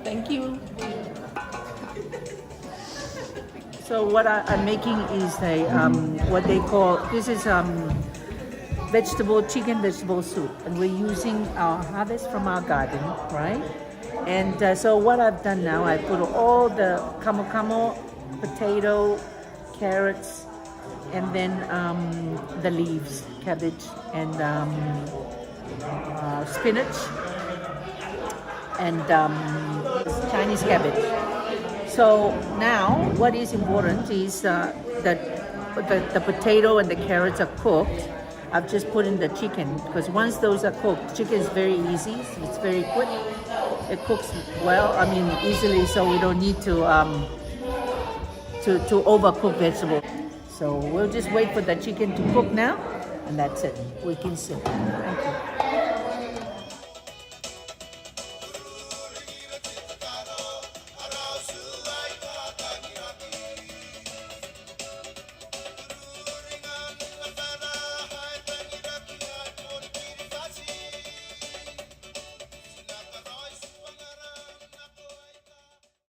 Thank you. So what I'm making is a what they call, this is chicken vegetable soup, and we're using our harvest from our garden, right? And so what I've done now, I put all the kamo, potato, carrots, and then the leaves, cabbage, and spinach, and Chinese cabbage. So now what is important is that the potato and the carrots are cooked. I've just put in the chicken, because once those are cooked, chicken is very easy. It's very quick. It cooks well, easily, so we don't need to overcook vegetables. So we'll just wait for the chicken to cook now, and that's it. We can serve. Thank you.